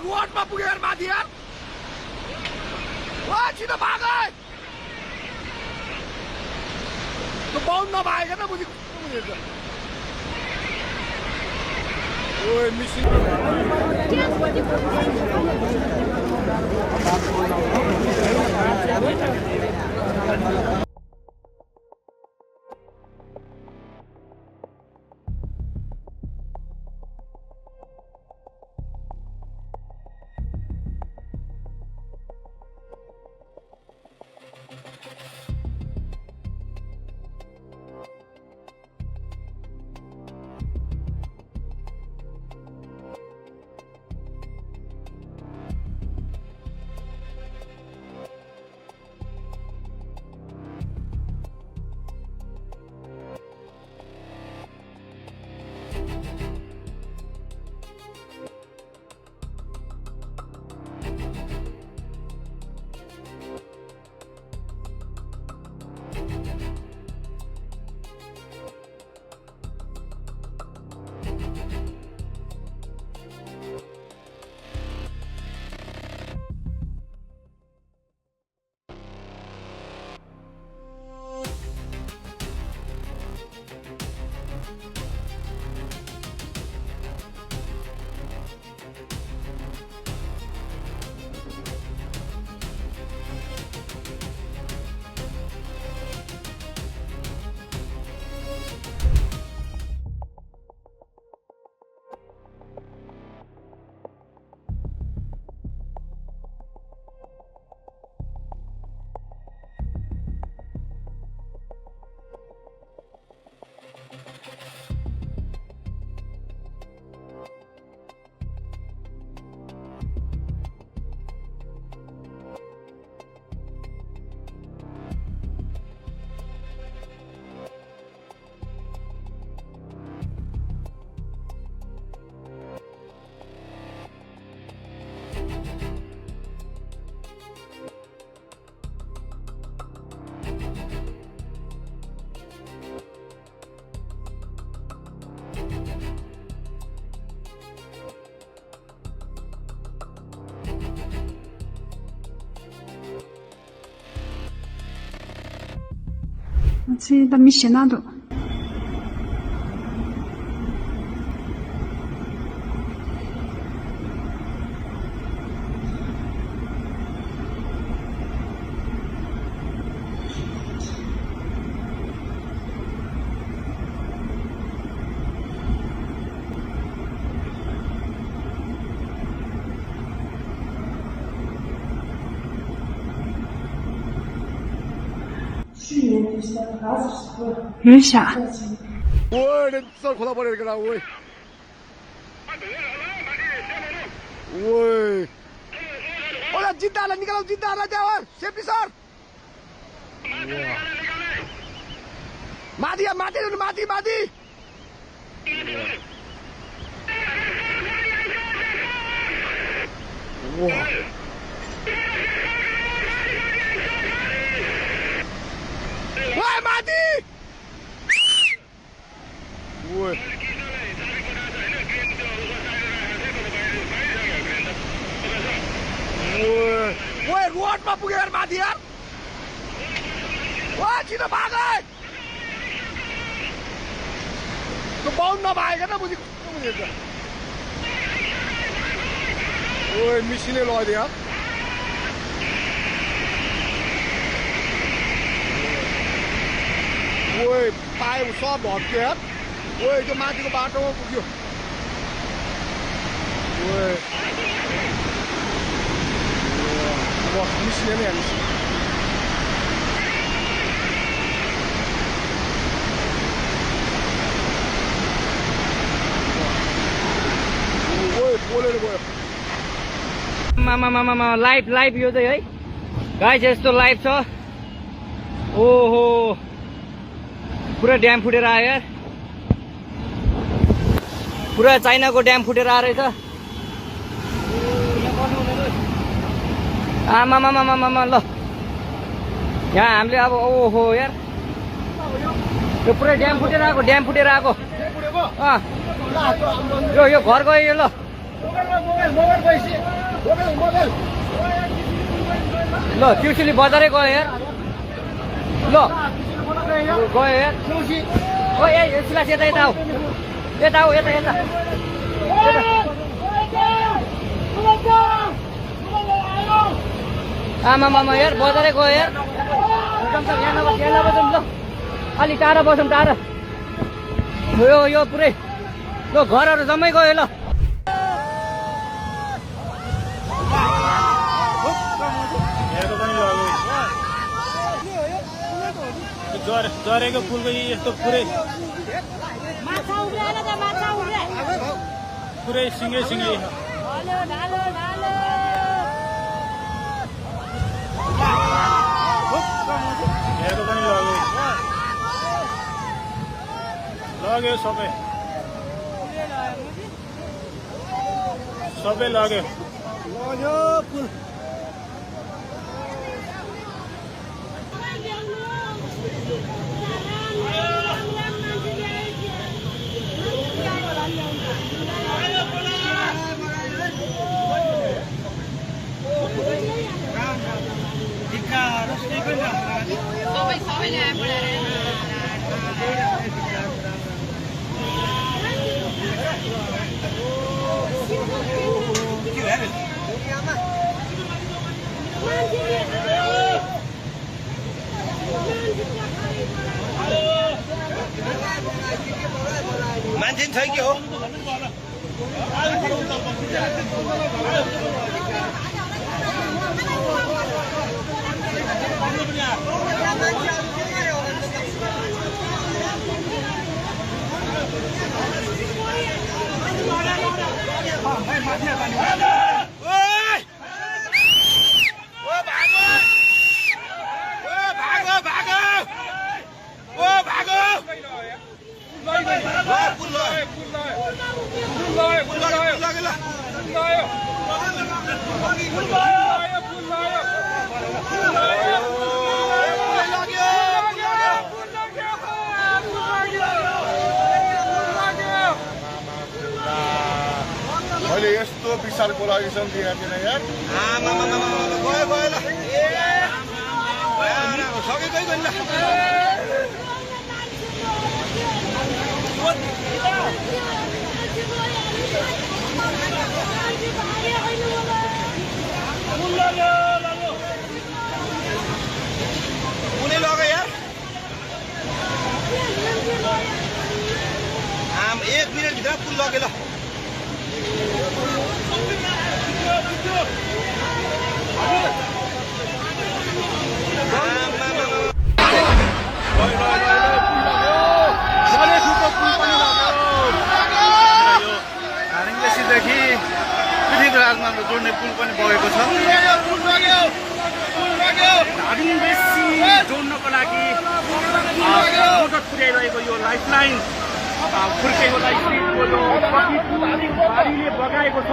रोडमा पुग्यो यार माथि यार वा छिटो भाग है त्यो बाउन्ड नभएको न बुझी ओए मिसिङ Sì, da missionato. 열샤. ओए सर खोला परेर केटा ओए ओए ओला जिद्दालाई निकालौ जिद्दालाई त्यहाँ हो सेफ्टी सर माथि माथि माथि माथि ओए माथि ओए ओए रोडमा पुग्यो यार माथि यार वा छिटो भाग है त्यो बाउन्ड नभएको न बुझी ओए मिसिनै लगाइदियो यार ओए पाए सब भत्क्यो यार ओए त्यो माथिको बाटोमा पुग्यो ओए मिसिने नै हाल्नु ओए बोलेर गयो मामा लाइभ यो चाहिँ है गाइस यस्तो लाइभ छ ओहो पुरा ड्याम फुटेर आयो यार पुरा चाइनाको ड्याम फुटेर आएर रहेछ आमामामामामा ल यहाँ हामीले अब ओहो यार यो पुरै ड्याम फुटेर आएको यो घर गयो यो ल ल ट्युसुली बजारै गयो यार ल गयो यार ओ ए सिलास यता यता आऊ यता आऊ यता यता आमा मामा यार बजारै गयो यार यहाँ नबसौँ ल अलि टाढा बसौँ टाढा यो पुरै ल घरहरू जम्मै गयो ल जरेको पुलको यस्तो पुरै पुरै सिँगै सिँगै यहाँको पनि लग्यो सबै लग्यो पुल मान्छे छ कि हो मैले यस्तो विशाल कोलाइजेसन दिएको थिएन यार गयो ल सकेकै गइल कुनै लग्यो यार आम 1 मिनट भित्र पुल लग्यो ल देखि पृथ्वीराजमा जोड्ने पुल पनि बगेको छ बेसी जोड्नको लागि मद्दत पुर्याइरहेको यो लाइफलाइन फुर्केकोलाई बाढीले बगाएको छ